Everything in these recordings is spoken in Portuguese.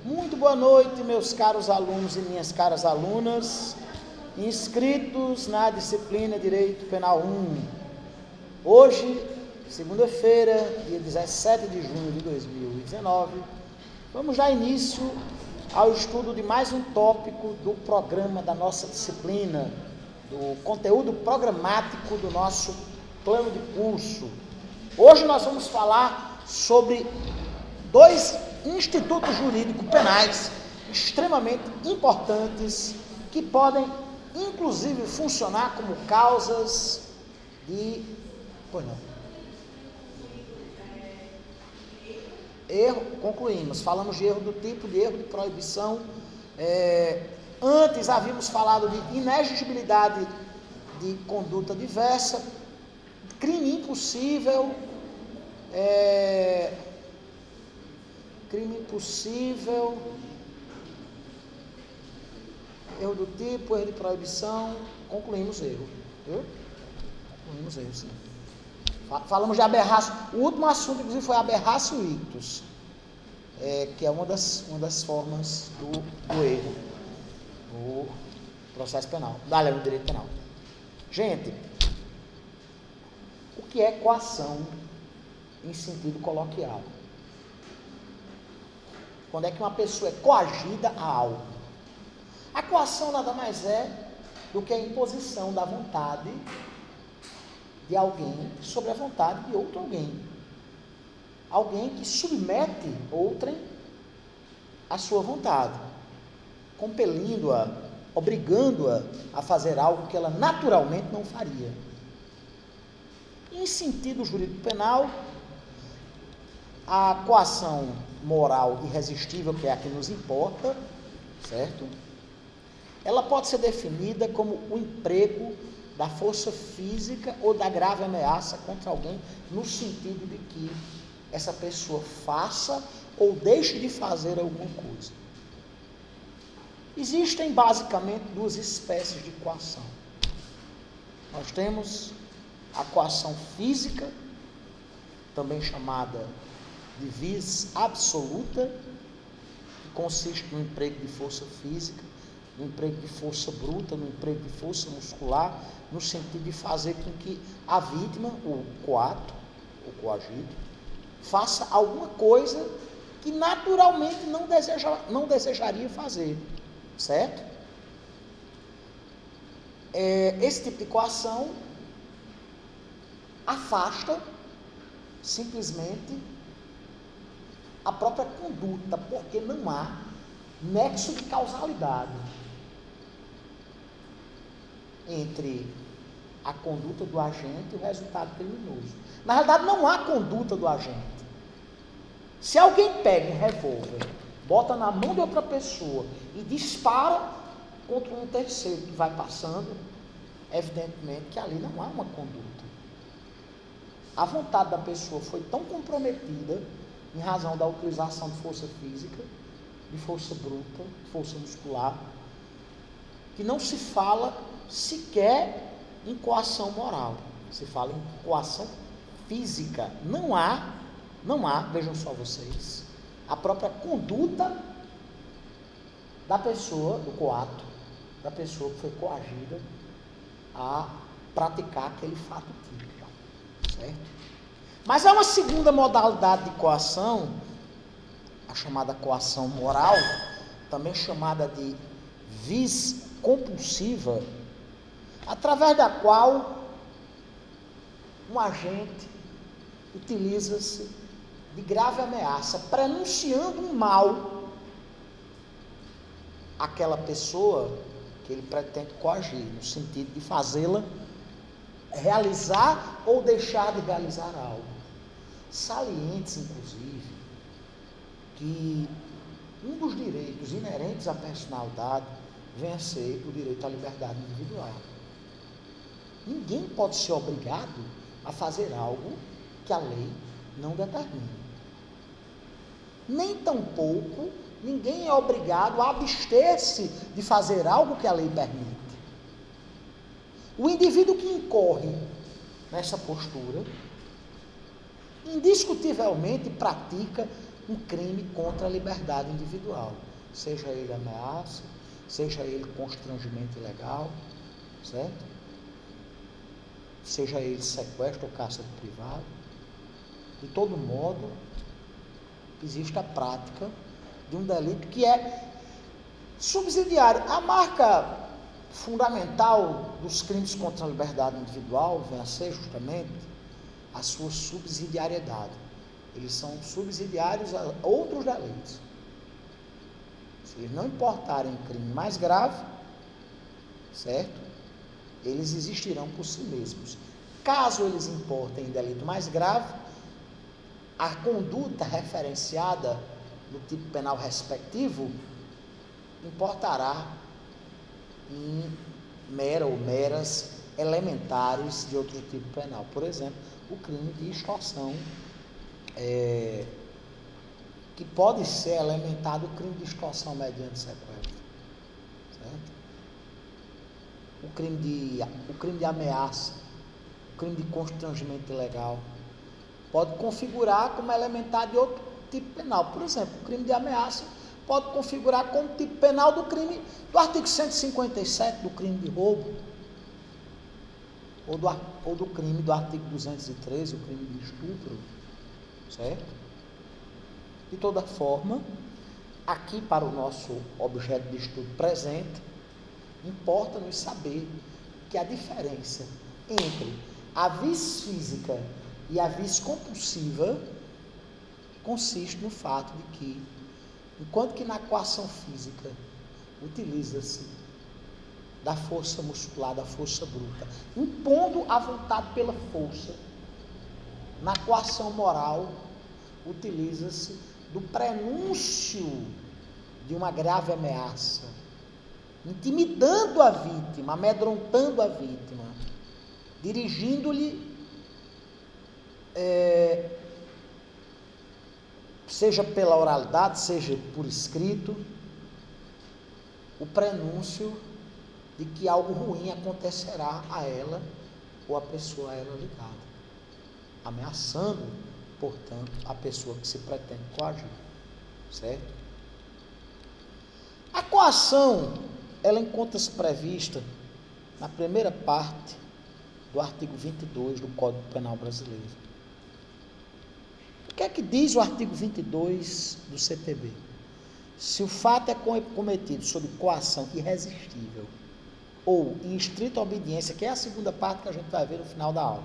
Muito boa noite, meus caros alunos e minhas caras alunas, inscritos na disciplina Direito Penal 1. Hoje, segunda-feira, dia 17 de junho de 2019, vamos dar início ao estudo de mais um tópico do programa da nossa disciplina, do conteúdo programático do nosso plano de curso. Hoje nós vamos falar sobre dois institutos jurídicos penais extremamente importantes que podem, inclusive, funcionar como causas de... Pois não. Erro, concluímos, falamos de erro do tipo, de erro de proibição. Antes havíamos falado de inexigibilidade de conduta diversa, crime impossível, erro do tipo, erro de proibição, concluímos erro, viu? Concluímos erro, sim. Falamos de aberratio, o último assunto, inclusive, foi aberratio ictus, que é uma das formas do erro, do processo penal, da lei do direito penal. Gente, o que é coação em sentido coloquial? Quando é que uma pessoa é coagida a algo? A coação nada mais é do que a imposição da vontade de alguém sobre a vontade de outro alguém. Alguém que submete outrem à sua vontade, compelindo-a, obrigando-a a fazer algo que ela naturalmente não faria. Em sentido jurídico penal, a coação moral irresistível, que é a que nos importa, certo? Ela pode ser definida como o emprego da força física ou da grave ameaça contra alguém, no sentido de que essa pessoa faça ou deixe de fazer alguma coisa. Existem basicamente duas espécies de coação. Nós temos a coação física, também chamada de vis absoluta, que consiste no emprego de força física, no emprego de força bruta, no emprego de força muscular, no sentido de fazer com que a vítima, o coato, o coagido, faça alguma coisa que naturalmente não desejaria fazer, certo? Esse tipo de coação afasta simplesmente a própria conduta, porque não há nexo de causalidade entre a conduta do agente e o resultado criminoso. Na realidade, não há conduta do agente. Se alguém pega um revólver, bota na mão de outra pessoa e dispara contra um terceiro que vai passando, evidentemente que ali não há uma conduta. A vontade da pessoa foi tão comprometida em razão da utilização de força física, de força bruta, de força muscular, que não se fala sequer em coação moral, se fala em coação física. Não há, vejam só vocês, a própria conduta da pessoa, do coato, da pessoa que foi coagida a praticar aquele fato típico, certo? Mas há uma segunda modalidade de coação, a chamada coação moral, também chamada de vis compulsiva, através da qual um agente utiliza-se de grave ameaça, prenunciando um mal àquela pessoa que ele pretende coagir, no sentido de fazê-la realizar ou deixar de realizar algo. Salientes, inclusive, que um dos direitos inerentes à personalidade vem a ser o direito à liberdade individual. Ninguém pode ser obrigado a fazer algo que a lei não determina. Nem tampouco ninguém é obrigado a abster-se de fazer algo que a lei permite. O indivíduo que incorre nessa postura, indiscutivelmente pratica um crime contra a liberdade individual, seja ele ameaça, seja ele constrangimento ilegal, certo? Seja ele sequestro ou cárcere privado. De todo modo, existe a prática de um delito que é subsidiário. A marca fundamental dos crimes contra a liberdade individual vem a ser justamente a sua subsidiariedade. Eles são subsidiários a outros delitos. Se eles não importarem em crime mais grave, certo? Eles existirão por si mesmos. Caso eles importem em delito mais grave, a conduta referenciada no tipo penal respectivo importará em mera ou meras elementares de outro tipo penal. Por exemplo, o crime de extorsão, que pode ser elementado o crime de extorsão mediante sequestro, certo? O crime de ameaça, o crime de constrangimento ilegal, pode configurar como elementar de outro tipo penal. Por exemplo, o crime de ameaça pode configurar como tipo penal do crime do artigo 157 do crime de roubo, ou do crime do artigo 213, o crime de estupro, certo? De toda forma, aqui para o nosso objeto de estudo presente, importa-nos saber que a diferença entre a vis física e a vis compulsiva consiste no fato de que, enquanto que na coação física utiliza-se da força muscular, da força bruta, impondo a vontade pela força, na coação moral utiliza-se do prenúncio de uma grave ameaça, intimidando a vítima, amedrontando a vítima, dirigindo-lhe, seja pela oralidade, seja por escrito, o prenúncio de que algo ruim acontecerá a ela ou a pessoa a ela ligada, ameaçando, portanto, a pessoa que se pretende coagir, certo? A coação, ela encontra-se prevista na primeira parte do artigo 22 do Código Penal Brasileiro. O que é que diz o artigo 22 do CPB? Se o fato é cometido sob coação irresistível ou em estrita obediência, que é a segunda parte que a gente vai ver no final da aula,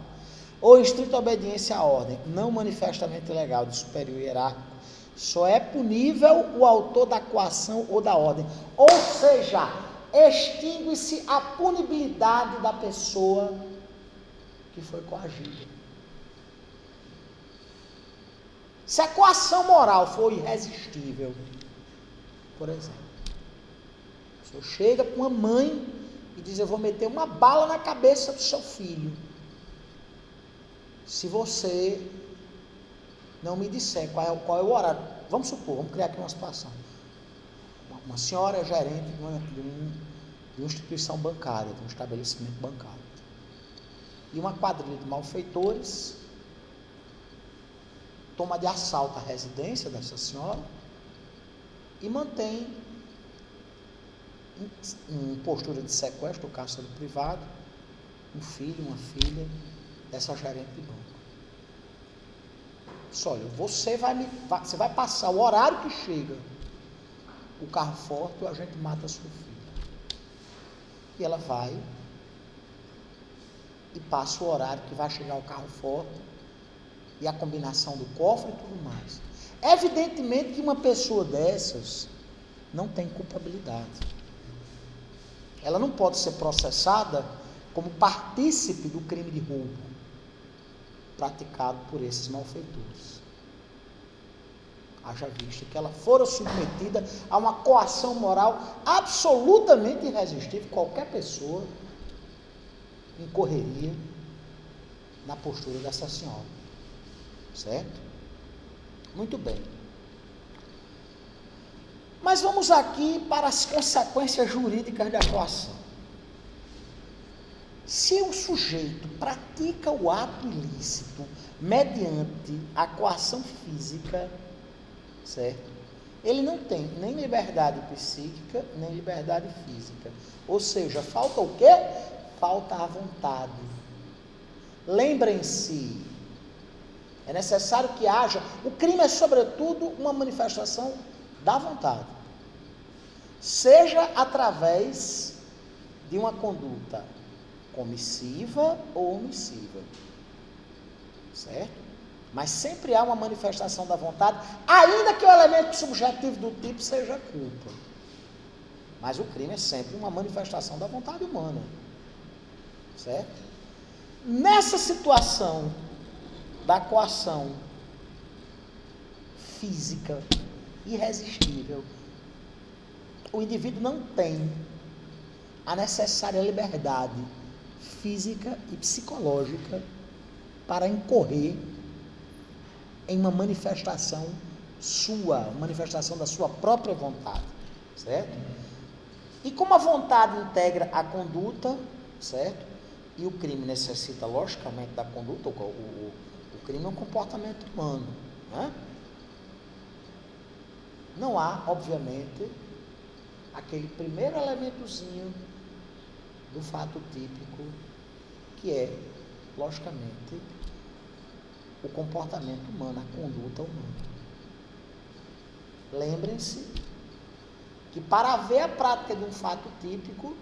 ou em estrita obediência à ordem não manifestamente ilegal de superior hierárquico, só é punível o autor da coação ou da ordem. Ou seja, extingue-se a punibilidade da pessoa que foi coagida. Se a coação moral for irresistível, por exemplo, o senhor chega com uma mãe e diz: eu vou meter uma bala na cabeça do seu filho, se você não me disser qual é o horário. Vamos supor, vamos criar aqui uma situação. Uma senhora é gerente de uma instituição bancária, de um estabelecimento bancário. E uma quadrilha de malfeitores toma de assalto a residência dessa senhora e mantém em postura de sequestro ou cárcere privado um filho, uma filha dessa gerente de banco. Diz: olha, você vai passar o horário que chega o carro forte e a gente mata a sua filha. E ela vai e passa o horário que vai chegar o carro forte e a combinação do cofre e tudo mais. Evidentemente que uma pessoa dessas não tem culpabilidade. Ela não pode ser processada como partícipe do crime de roubo praticado por esses malfeitores. Haja visto que ela fora submetida a uma coação moral absolutamente irresistível, qualquer pessoa incorreria na postura dessa senhora. Certo? Muito bem. Mas vamos aqui para as consequências jurídicas da coação. Se o sujeito pratica o ato ilícito mediante a coação física, certo? Ele não tem nem liberdade psíquica, nem liberdade física. Ou seja, falta o quê? Falta a vontade. Lembrem-se, é necessário que haja, o crime é sobretudo uma manifestação da vontade. Seja através de uma conduta comissiva ou omissiva, certo? Mas sempre há uma manifestação da vontade, ainda que o elemento subjetivo do tipo seja a culpa. Mas o crime é sempre uma manifestação da vontade humana, certo? Nessa situação da coação física irresistível, o indivíduo não tem a necessária liberdade física e psicológica para incorrer em uma manifestação sua, manifestação da sua própria vontade, certo? E como a vontade integra a conduta, certo? E o crime necessita, logicamente, da conduta, o crime é um comportamento humano, né? Não há, obviamente, aquele primeiro elementozinho do fato típico, que é, logicamente, o comportamento humano, a conduta humana. Lembrem-se que para haver a prática de um fato típico,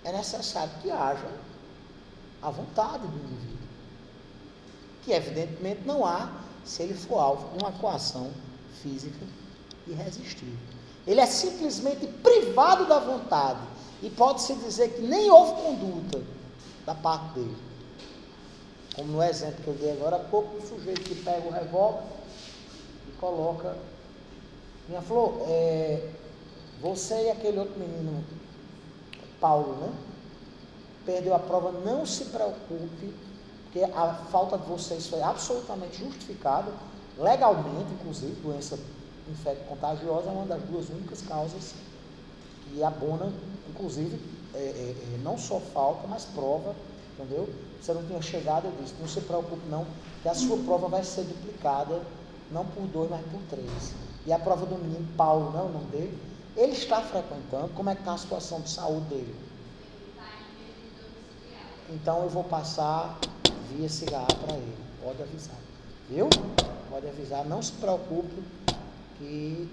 é necessário que haja a vontade do indivíduo, que evidentemente não há se ele for alvo de uma coação física irresistível. Ele é simplesmente privado da vontade, e pode-se dizer que nem houve conduta da parte dele. Como no exemplo que eu dei agora há pouco, o sujeito que pega o revólver e coloca: minha flor, você e aquele outro menino, Paulo, né? Perdeu a prova, não se preocupe, porque a falta de vocês foi absolutamente justificada, legalmente, inclusive, doença infecto-contagiosa é uma das duas únicas causas que abona, inclusive, não só falta, mas prova, entendeu? Você não tinha chegado, eu disse, não se preocupe não, que a sua prova vai ser duplicada, não por 2, mas por 3. E a prova do menino Paulo, não é o nome dele? Ele está frequentando, como é que está a situação de saúde dele? Então eu vou passar via cigarro para ele, pode avisar, viu? Pode avisar, não se preocupe que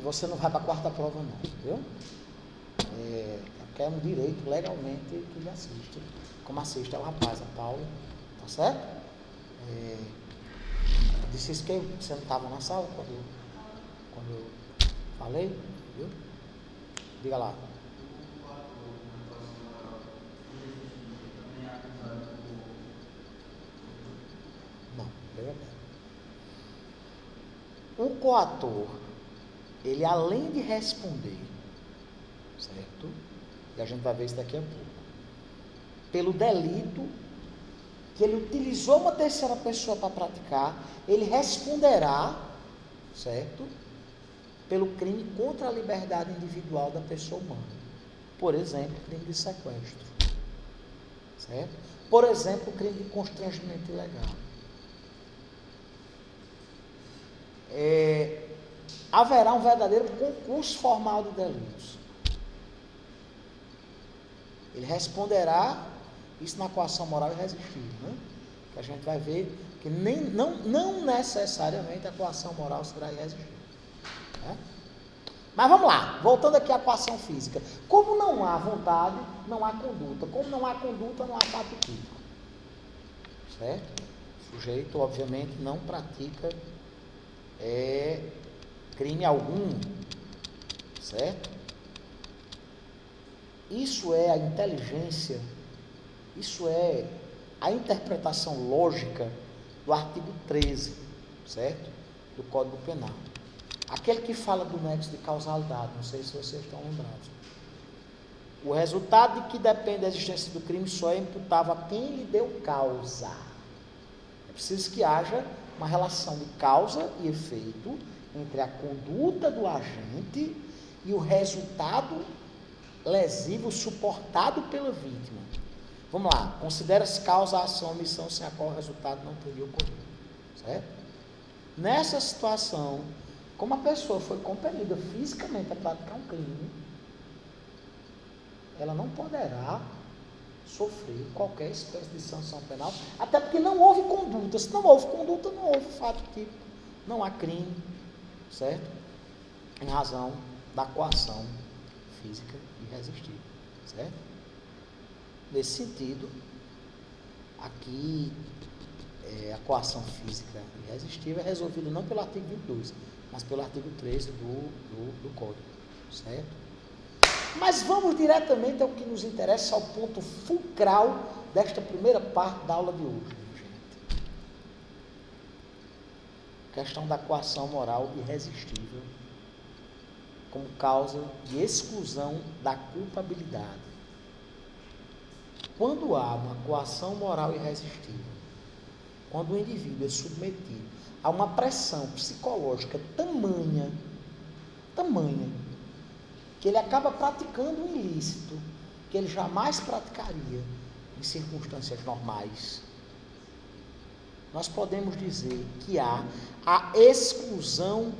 você não vai para a quarta prova não, viu? É um direito legalmente que ele assiste, como assiste ao rapaz, a Paulo, tá certo? Disse isso que você não estava na sala quando eu falei, viu? Diga lá. Não, é verdade. O coator, ele além de responder, certo? E a gente vai ver isso daqui a pouco, pelo delito que ele utilizou uma terceira pessoa para praticar, ele responderá, certo? Pelo crime contra a liberdade individual da pessoa humana. Por exemplo, crime de sequestro, certo? Por exemplo, crime de constrangimento ilegal. Haverá um verdadeiro concurso formal de delitos. Ele responderá isso na coação moral irresistível, né? Que a gente vai ver que não necessariamente a coação moral será irresistível, né? Mas vamos lá, voltando aqui à coação física. Como não há vontade, não há conduta. Como não há conduta, não há fato típico, certo? O sujeito, obviamente, não pratica crime algum, certo? Isso é a inteligência, isso é a interpretação lógica do artigo 13, certo? Do Código Penal. Aquele que fala do nexo de causalidade, não sei se vocês estão lembrados. O resultado de que depende da existência do crime só é imputável a quem lhe deu causa. É preciso que haja uma relação de causa e efeito entre a conduta do agente e o resultado lesivo suportado pela vítima. Vamos lá, considera-se causa a ação ou omissão sem a qual o resultado não teria ocorrido, certo? Nessa situação, como a pessoa foi compelida fisicamente a praticar um crime, ela não poderá sofrer qualquer espécie de sanção penal, até porque não houve conduta. Se não houve conduta, não houve fato típico, não há crime, certo? Em razão da coação física irresistível, certo? Nesse sentido, aqui a coação física irresistível é resolvida não pelo artigo 22, mas pelo artigo 13 do Código, certo? Mas vamos diretamente ao que nos interessa, ao ponto fulcral desta primeira parte da aula de hoje, gente. Questão da coação moral irresistível como causa de exclusão da culpabilidade. Quando há uma coação moral irresistível, quando o indivíduo é submetido a uma pressão psicológica tamanha, que ele acaba praticando um ilícito que ele jamais praticaria em circunstâncias normais, nós podemos dizer que há a exclusão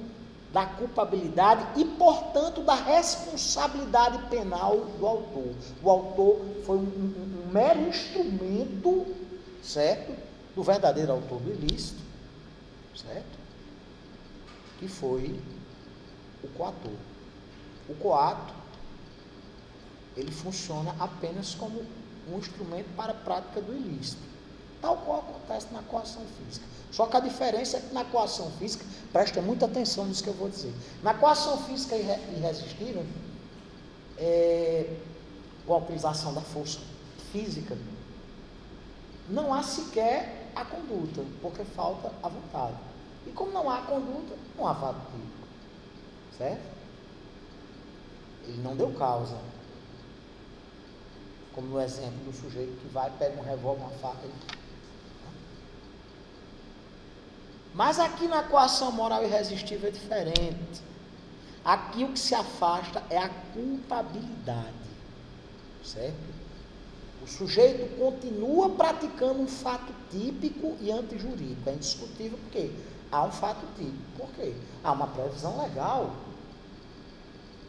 da culpabilidade e, portanto, da responsabilidade penal do autor. O autor foi um mero instrumento, certo, do verdadeiro autor do ilícito, certo, que foi o coator. O coato, ele funciona apenas como um instrumento para a prática do ilícito, tal qual acontece na coação física. Só que a diferença é que na coação física, presta muita atenção nisso que eu vou dizer, na coação física irresistível, com a utilização da força física, não há sequer a conduta, porque falta a vontade. E como não há conduta, não há fato típico, certo? Ele não deu causa, como no exemplo do sujeito que vai, pega um revólver, uma faca. Mas aqui na coação moral irresistível é diferente. Aqui o que se afasta é a culpabilidade, certo? O sujeito continua praticando um fato típico e antijurídico. É indiscutível porque há um fato típico. Por quê? Há uma previsão legal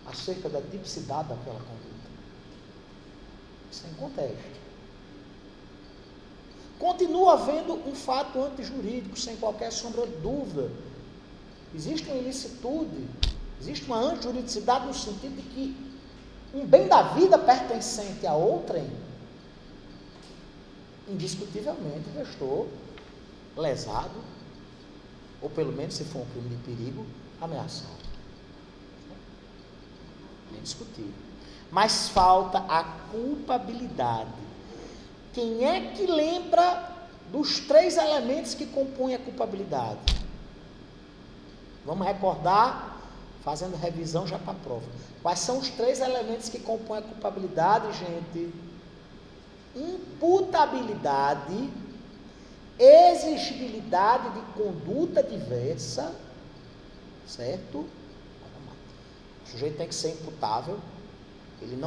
acerca da tipicidade daquela conduta. Sem contexto. Continua havendo um fato antijurídico, sem qualquer sombra de dúvida. Existe uma ilicitude, existe uma antijuridicidade no sentido de que um bem da vida pertencente a outrem, indiscutivelmente restou lesado, ou pelo menos, se for um crime de perigo, ameaçado. É indiscutível. Mas falta a culpabilidade. Quem é que lembra dos 3 elementos que compõem a culpabilidade? Vamos recordar, fazendo revisão já para a prova. Quais são os 3 elementos que compõem a culpabilidade, gente? Imputabilidade, exigibilidade de conduta diversa, certo? O sujeito tem que ser imputável, ele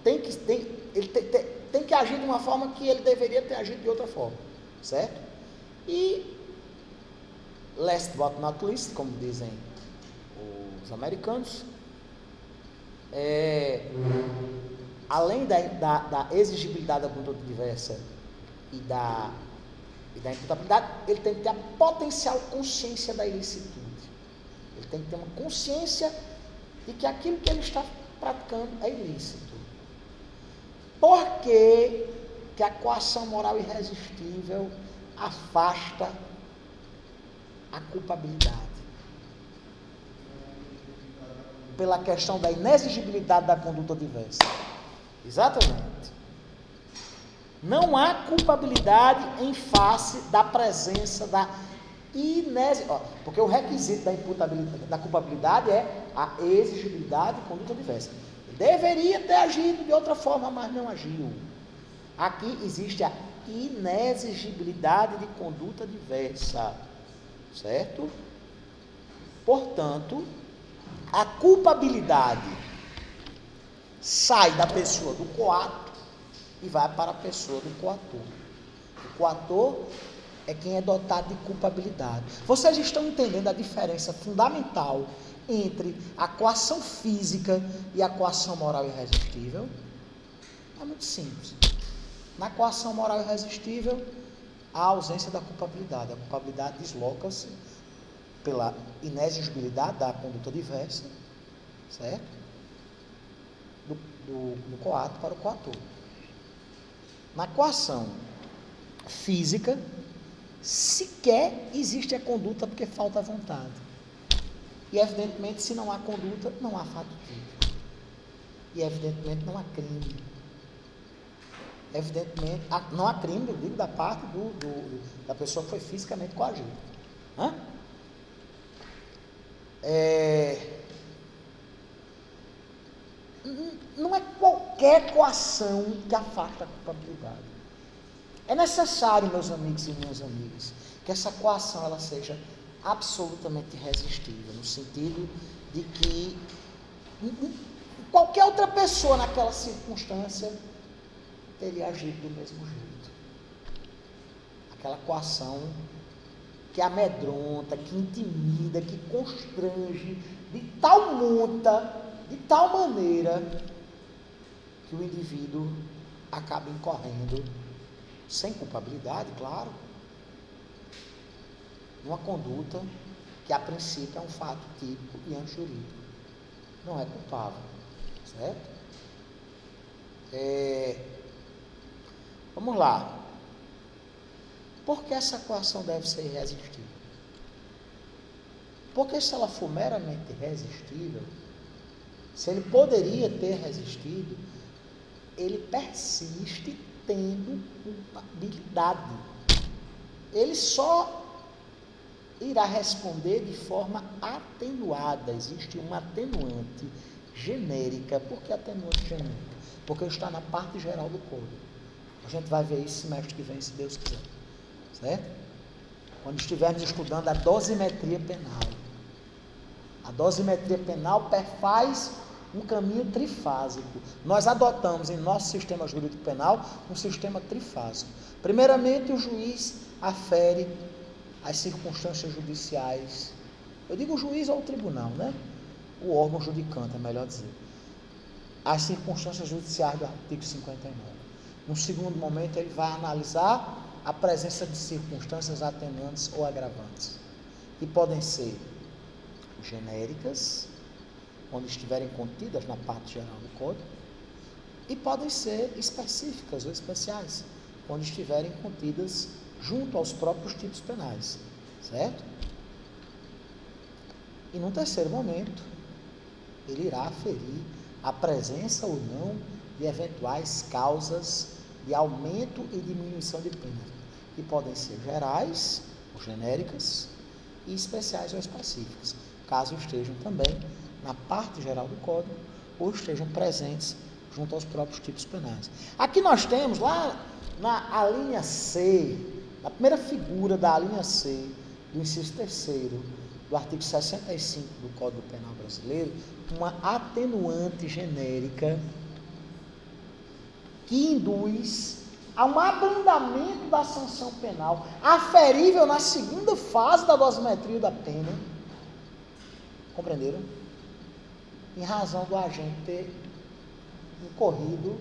tem que agir de uma forma que ele deveria ter agido de outra forma, certo? E last but not least, como dizem os americanos, além da exigibilidade da conduta diversa e da imputabilidade, ele tem que ter a potencial consciência da ilicitude. Ele tem que ter uma consciência de que aquilo que ele está praticando é ilícito. Por que a coação moral irresistível afasta a culpabilidade? Pela questão da inexigibilidade da conduta diversa. Exatamente. Não há culpabilidade em face da presença da inexigibilidade. Porque o requisito da culpabilidade é a exigibilidade de conduta diversa. Deveria ter agido de outra forma, mas não agiu. Aqui existe a inexigibilidade de conduta diversa, certo? Portanto, a culpabilidade sai da pessoa do coato e vai para a pessoa do coator. O coator é quem é dotado de culpabilidade. Vocês estão entendendo a diferença fundamental entre a coação física e a coação moral irresistível? É muito simples. Na coação moral irresistível, há a ausência da culpabilidade. A culpabilidade desloca-se pela inexigibilidade da conduta diversa, certo? Do coato para o coator. Na coação física, sequer existe a conduta porque falta a vontade. E evidentemente, se não há conduta, não há fato típico. E evidentemente não há crime. Evidentemente, não há crime, eu digo, da parte da pessoa que foi fisicamente coagida. Não é qualquer coação que afasta a culpabilidade. É necessário, meus amigos e minhas amigas, que essa coação ela seja absolutamente irresistível, no sentido de que qualquer outra pessoa naquela circunstância teria agido do mesmo jeito. Aquela coação que amedronta, que intimida, que constrange de tal monta, de tal maneira que o indivíduo acaba incorrendo, sem culpabilidade, claro, numa conduta que a princípio é um fato típico e antijurídico. Não é culpável, certo? Vamos lá. Por que essa coação deve ser irresistível? Porque se ela for meramente irresistível, se ele poderia ter resistido, ele persiste tendo culpabilidade. Ele só irá responder de forma atenuada. Existe uma atenuante genérica. Por que atenuante genérica? Porque está na parte geral do código. A gente vai ver isso semestre que vem, se Deus quiser. Certo? Quando estivermos estudando a dosimetria penal. A dosimetria penal perfaz um caminho trifásico. Nós adotamos em nosso sistema jurídico penal um sistema trifásico. Primeiramente, o juiz afere as circunstâncias judiciais. Eu digo o juiz ou o tribunal, né? O órgão judicante, é melhor dizer. As circunstâncias judiciais do artigo 59. No segundo momento, ele vai analisar a presença de circunstâncias atenuantes ou agravantes, que podem ser genéricas, onde estiverem contidas na parte geral do código, e podem ser específicas ou especiais, onde estiverem contidas junto aos próprios tipos penais, certo? E num terceiro momento, ele irá aferir a presença ou não de eventuais causas de aumento e diminuição de pena, que podem ser gerais ou genéricas e especiais ou específicas, caso estejam também na parte geral do código ou estejam presentes junto aos próprios tipos penais. Aqui nós temos lá na linha C, na primeira figura da linha C do inciso 3º do artigo 65 do Código Penal Brasileiro, uma atenuante genérica que induz a um abrandamento da sanção penal aferível na segunda fase da dosimetria da pena. Compreenderam? Em razão do agente ter incorrido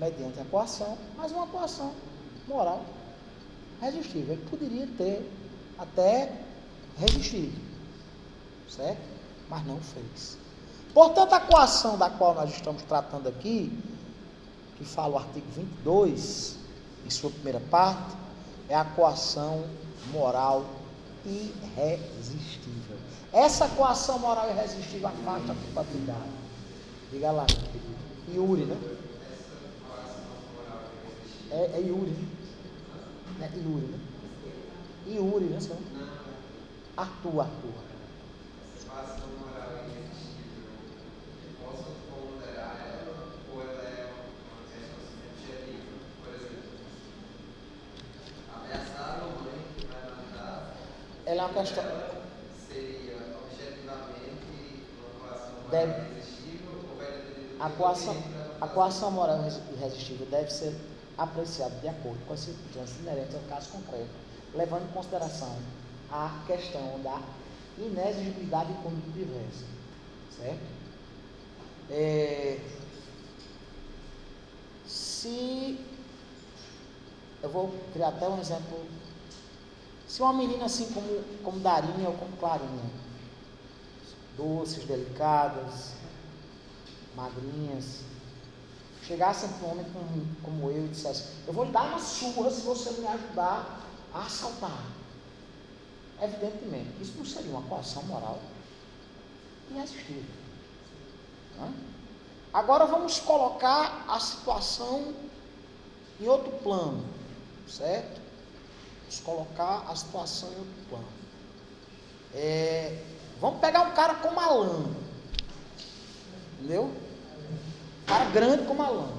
mediante a coação, mas uma coação moral resistível. Ele poderia ter até resistido, certo? Mas não fez. Portanto, a coação da qual nós estamos tratando aqui, que fala o artigo 22, em sua primeira parte, é a coação moral irresistível. Essa coação moral irresistível afasta a culpabilidade. Diga lá, Yuri, né? É Yuri, né? Yuri, né? Yuri, né, senhor? Arthur. Coação moral irresistível, posso ponderar ela ou ela é uma questão subjetiva? Por exemplo, ameaçar a mãe que vai matar. Ela é uma questão. Seria objetivamente uma coação moral irresistível ou vai depender do A coação moral irresistível deve ser apreciada de acordo com as circunstâncias inerentes ao caso concreto levando em consideração a questão da inexigibilidade de conduta diversa, certo? Se eu vou criar até um exemplo, se uma menina assim como Darinha ou como Clarinha, doces, delicadas, magrinhas, chegassem para um homem como eu e dissessem: eu vou lhe dar uma surra se você me ajudar a assaltar. Evidentemente, isso não seria uma coação moral inexistível. Né? Agora vamos colocar a situação em outro plano, certo? Vamos colocar a situação em outro plano. Vamos pegar um cara como Alan, entendeu? Um cara grande como Alan.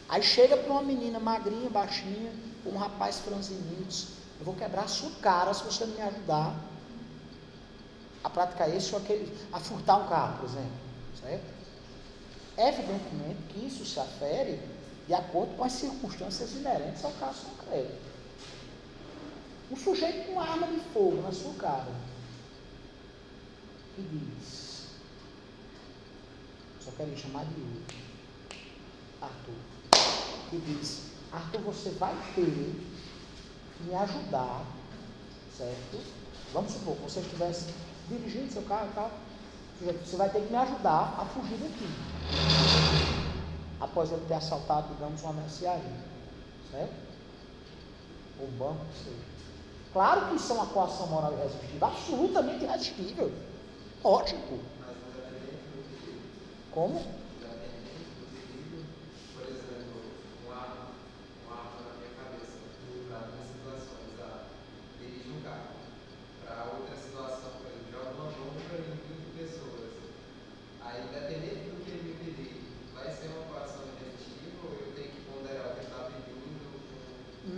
Aí chega para uma menina magrinha, baixinha, um rapaz franzininho, diz: eu vou quebrar a sua cara se você não me ajudar a praticar esse ou aquele, a furtar um carro, por exemplo, certo? Evidentemente que isso se afere de acordo com as circunstâncias inerentes ao caso concreto. Um sujeito com arma de fogo na sua cara, que diz, só quero chamar de Arthur, que diz: Arthur, você vai ter que me ajudar, certo? Vamos supor que você estivesse dirigindo seu carro e tal, você vai ter que me ajudar a fugir daqui, após ele ter assaltado, digamos, uma mercearia, certo? Ou um banco, não sei. Claro que isso é uma coação moral irresistível, absolutamente irresistível, lógico. Como? Por exemplo, uma arma na minha cabeça, para algumas situações, dirigir um carro. Para outra situação, por exemplo, joga uma bomba em 20 pessoas. Aí, dependendo do que ele me pedir, vai ser uma coação irresistível ou eu tenho que ponderar o que ele está pedindo?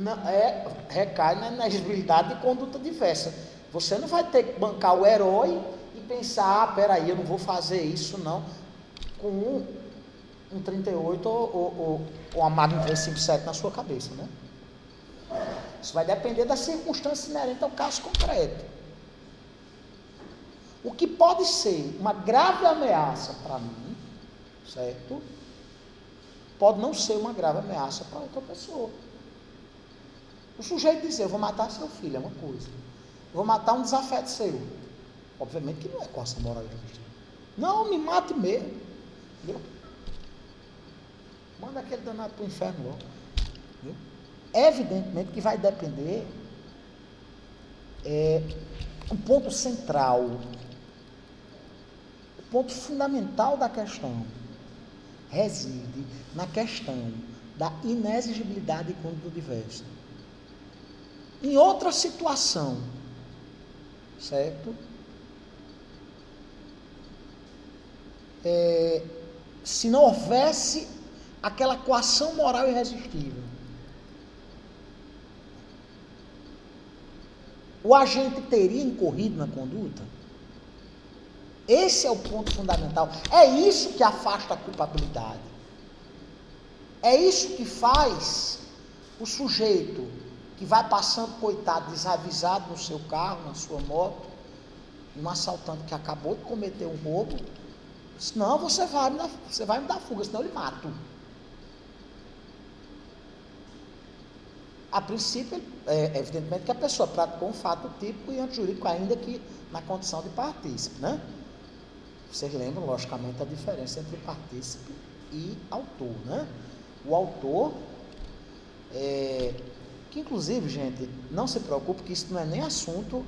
Não, recai na inexigibilidade de conduta diversa. Você não vai ter que bancar o herói e pensar: peraí, eu não vou fazer isso não, com um 38 ou uma Magnum 357 na sua cabeça, né? Isso vai depender das circunstâncias inerentes ao caso concreto. O que pode ser uma grave ameaça para mim, certo? Pode não ser uma grave ameaça para outra pessoa. O sujeito dizer: eu vou matar seu filho, é uma coisa. Eu vou matar um desafeto seu. Obviamente que não é coação moral irresistível. Não, me mate mesmo. Entendeu? Manda aquele danado para o inferno logo. Entendeu? Evidentemente que vai depender, o ponto central, o ponto fundamental da questão reside na questão da inexigibilidade de conduta diversa. Em outra situação, certo? Se não houvesse aquela coação moral irresistível, o agente teria incorrido na conduta? Esse é o ponto fundamental. É isso que afasta a culpabilidade. É isso que faz o sujeito que vai passando, coitado, desavisado no seu carro, na sua moto, um assaltante que acabou de cometer um roubo, diz: não, você vai me dar fuga, senão eu lhe mato. A princípio, evidentemente que a pessoa praticou um fato típico e antijurídico, ainda que na condição de partícipe, né? Vocês lembram, logicamente, a diferença entre partícipe e autor, né? O autor, que inclusive, gente, não se preocupe que isso não é nem assunto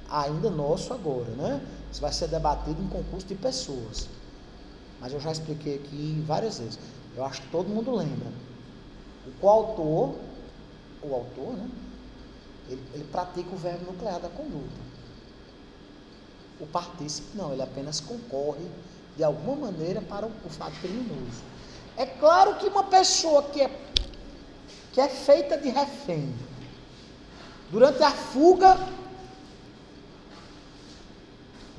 ainda nosso agora, né? Isso vai ser debatido em concurso de pessoas. Mas eu já expliquei aqui várias vezes. Eu acho que todo mundo lembra. O coautor, né? Ele pratica o verbo nuclear da conduta. O partícipe não, ele apenas concorre de alguma maneira para o fato criminoso. É claro que uma pessoa que é feita de refém, durante a fuga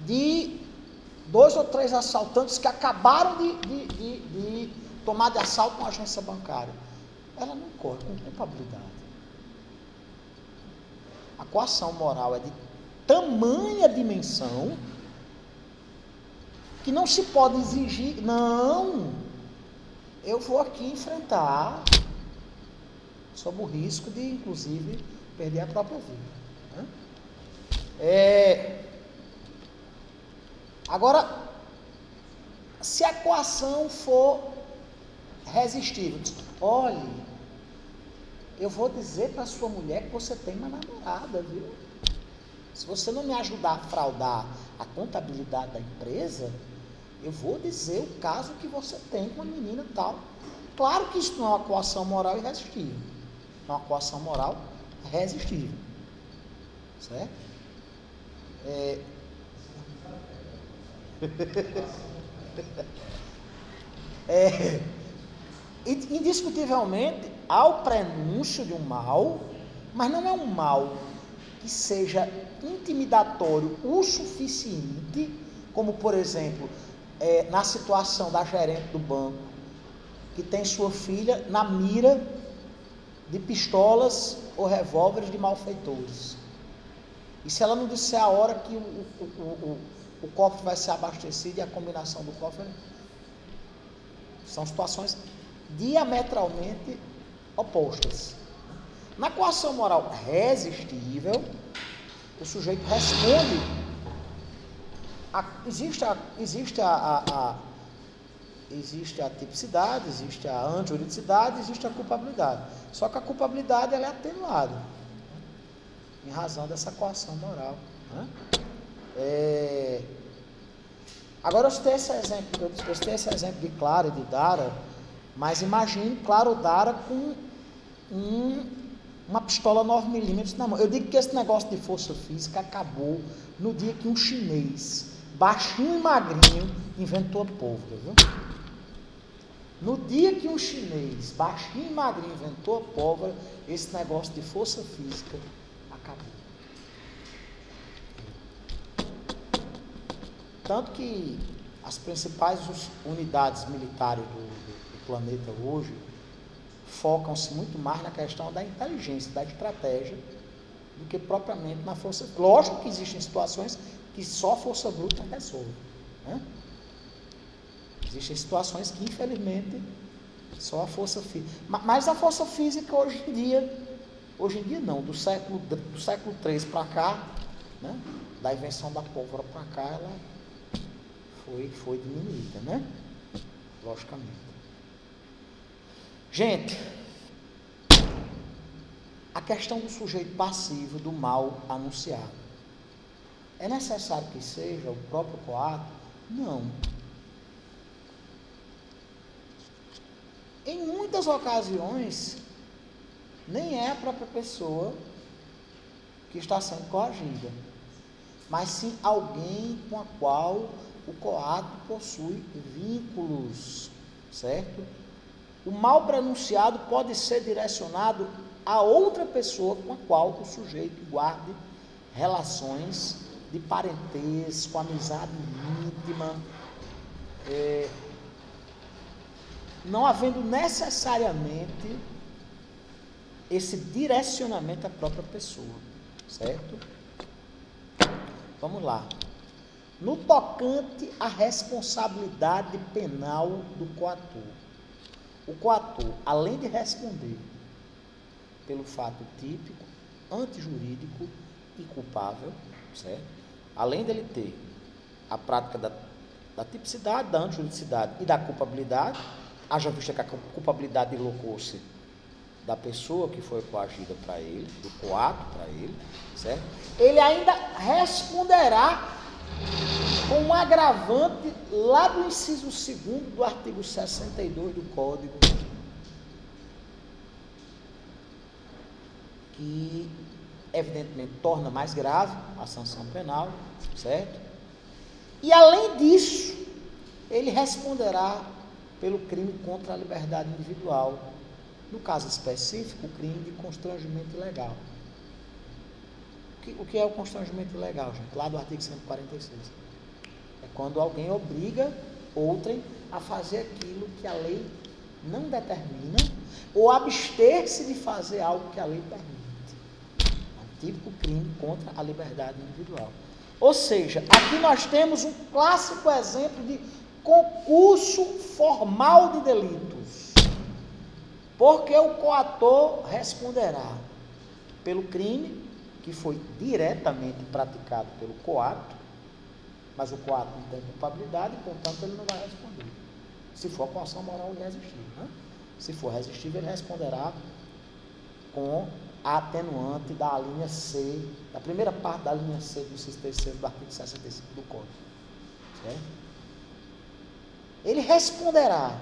de 2 ou 3 assaltantes que acabaram de tomar de assalto uma agência bancária, ela não corre com culpabilidade. A coação moral é de tamanha dimensão que não se pode exigir, não, eu vou aqui enfrentar sob o risco de, inclusive, perder a própria vida. Né? Agora, se a coação for resistível, olhe, eu vou dizer para sua mulher que você tem uma namorada, viu? Se você não me ajudar a fraudar a contabilidade da empresa, eu vou dizer o caso que você tem com a menina tal. Claro que isso não é uma coação moral irresistível. É uma coação moral resistível. Certo? Indiscutivelmente, há o prenúncio de um mal, mas não é um mal que seja intimidatório o suficiente, como, por exemplo, na situação da gerente do banco, que tem sua filha na mira de pistolas ou revólveres de malfeitores. E se ela não disser a hora que o cofre vai ser abastecido e a combinação do cofre, são situações diametralmente opostas. Na coação moral resistível, o sujeito responde. Existe a tipicidade, existe a antijuridicidade, existe a culpabilidade. Só que a culpabilidade ela é atenuada, em razão dessa coação moral. Né? Agora eu citei esse exemplo de Clara e de Dara, mas imagine Clara ou Dara com uma pistola 9mm na mão. Eu digo que esse negócio de força física acabou no dia que um chinês, baixinho e magrinho, inventou a pólvora, viu? No dia que um chinês, baixinho e magrinho, inventou a pólvora, esse negócio de força física acabou. Tanto que as principais unidades militares do planeta hoje focam-se muito mais na questão da inteligência, da estratégia, do que propriamente na força. Lógico que existem situações que só força bruta resolve. Né? Existem situações que, infelizmente, só a força física. Mas a força física hoje em dia não, do século III para cá, né? Da invenção da pólvora para cá, ela foi diminuída, né? Logicamente. Gente, a questão do sujeito passivo do mal anunciado. É necessário que seja o próprio coato? Não. Em muitas ocasiões, nem é a própria pessoa que está sendo coagida, mas sim alguém com a qual o coato possui vínculos, certo? O mal pronunciado pode ser direcionado a outra pessoa com a qual o sujeito guarde relações de parentesco, amizade íntima, não havendo necessariamente esse direcionamento à própria pessoa, certo? Vamos lá. No tocante à responsabilidade penal do coator, o coator, além de responder pelo fato típico, antijurídico e culpável, certo? Além dele ter a prática da tipicidade, da antijuridicidade e da culpabilidade, haja vista que a culpabilidade deslocou-se da pessoa que foi coagida para ele, do coato para ele, certo? Ele ainda responderá com um agravante lá do inciso 2º do artigo 62 do Código, que evidentemente torna mais grave a sanção penal, certo? E além disso, ele responderá pelo crime contra a liberdade individual, no caso específico, o crime de constrangimento ilegal. O que é o constrangimento ilegal, gente? Lá do artigo 146. É quando alguém obriga outrem a fazer aquilo que a lei não determina, ou abster-se de fazer algo que a lei permite. típico crime contra a liberdade individual. Ou seja, aqui nós temos um clássico exemplo de concurso formal de delitos, porque o coator responderá pelo crime que foi diretamente praticado pelo coato, mas o coato não tem culpabilidade, portanto ele não vai responder. Se for coação moral irresistível, né? Se for resistível, ele responderá com a atenuante da linha C, da primeira parte da linha C do inciso 3º do artigo 65 do Código. Certo? Ele responderá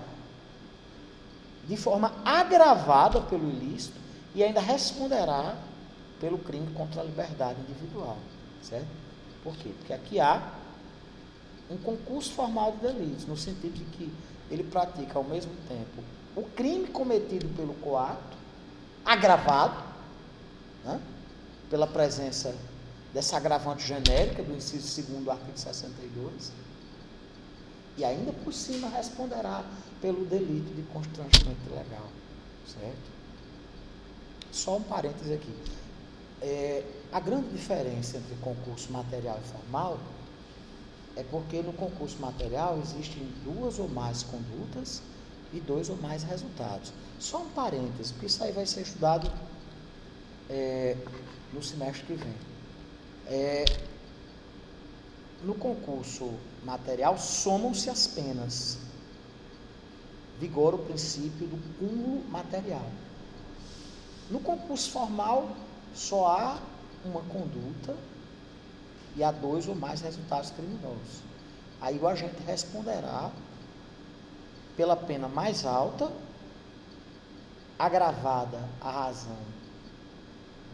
de forma agravada pelo ilícito e ainda responderá pelo crime contra a liberdade individual. Certo? Por quê? Porque aqui há um concurso formal de delitos, no sentido de que ele pratica ao mesmo tempo o crime cometido pelo coato, agravado, né, pela presença dessa agravante genérica do inciso 2º do artigo 62, e ainda por cima responderá pelo delito de constrangimento ilegal. Certo? Só um parêntese aqui. A grande diferença entre concurso material e formal é porque no concurso material existem 2 ou mais condutas e 2 ou mais resultados. Só um parêntese, porque isso aí vai ser estudado no semestre que vem. No concurso material, somam-se as penas. Vigora o princípio do cúmulo material. No concurso formal, só há uma conduta e há 2 ou mais resultados criminosos. Aí o agente responderá pela pena mais alta, agravada à razão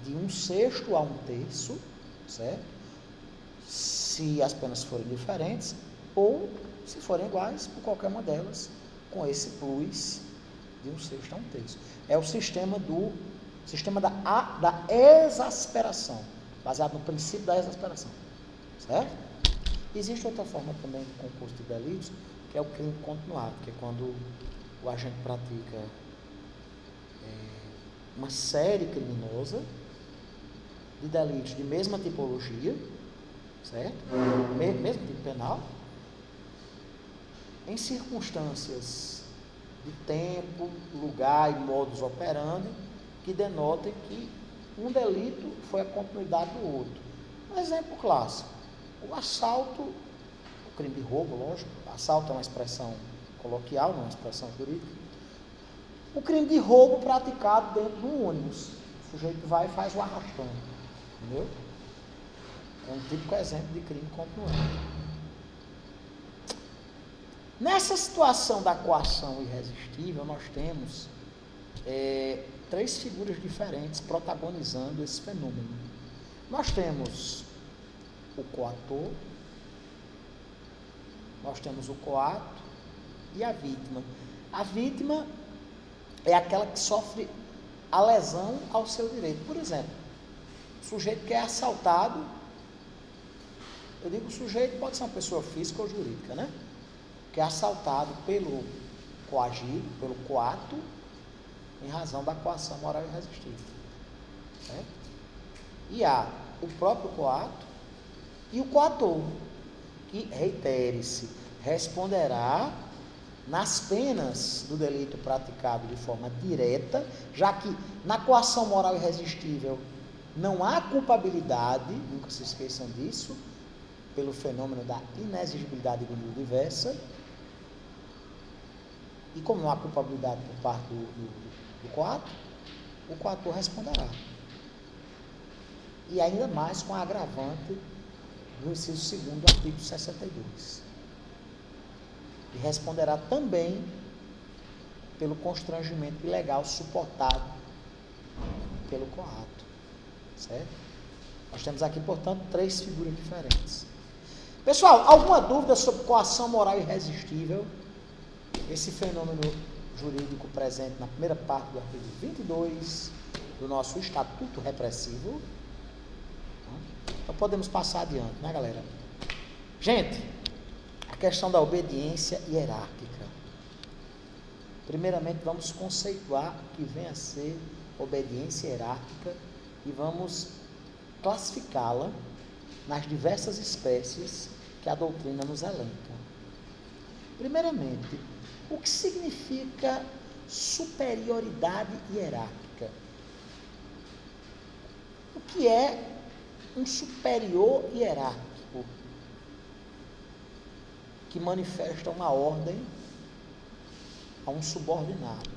de 1/6 a 1/3, certo? Se as penas forem diferentes, ou se forem iguais, por qualquer uma delas, com esse plus de 1/6 a 1/3. É o sistema da exasperação, baseado no princípio da exasperação. Certo? Existe outra forma também de concurso de delitos, que é o crime continuado, que é quando o agente pratica uma série criminosa de delitos de mesma tipologia, certo? Mesmo tipo penal, em circunstâncias de tempo, lugar e modus operandi que denotem que um delito foi a continuidade do outro. Um exemplo clássico: o assalto, o crime de roubo, lógico, assalto é uma expressão coloquial, não é uma expressão jurídica. O crime de roubo praticado dentro de um ônibus. O sujeito vai e faz o arrastão. Entendeu? É um típico exemplo de crime continuado. Nessa situação da coação irresistível, nós temos 3 figuras diferentes protagonizando esse fenômeno. Nós temos o coator, nós temos o coato e a vítima. A vítima é aquela que sofre a lesão ao seu direito. Por exemplo, o sujeito que é assaltado, eu digo sujeito, pode ser uma pessoa física ou jurídica, né? Que é assaltado pelo coagido, pelo coato, em razão da coação moral irresistível. Certo? E há o próprio coato e o coator, que, reitere-se, responderá nas penas do delito praticado de forma direta, já que na coação moral irresistível não há culpabilidade, nunca se esqueçam disso, pelo fenômeno da inexigibilidade diversa, e como não há culpabilidade por parte do coato, o coator responderá. E ainda mais com a agravante do inciso 2º do artigo 62. E responderá também pelo constrangimento ilegal suportado pelo coato. Certo? Nós temos aqui, portanto, 3 figuras diferentes. Pessoal, alguma dúvida sobre coação moral irresistível? Esse fenômeno jurídico presente na primeira parte do artigo 22 do nosso Estatuto Repressivo. Então podemos passar adiante, né, galera? Gente, a questão da obediência hierárquica. Primeiramente, vamos conceituar o que vem a ser obediência hierárquica e vamos classificá-la nas diversas espécies que a doutrina nos elenca. Primeiramente, o que significa superioridade hierárquica? O que é um superior hierárquico que manifesta uma ordem a um subordinado?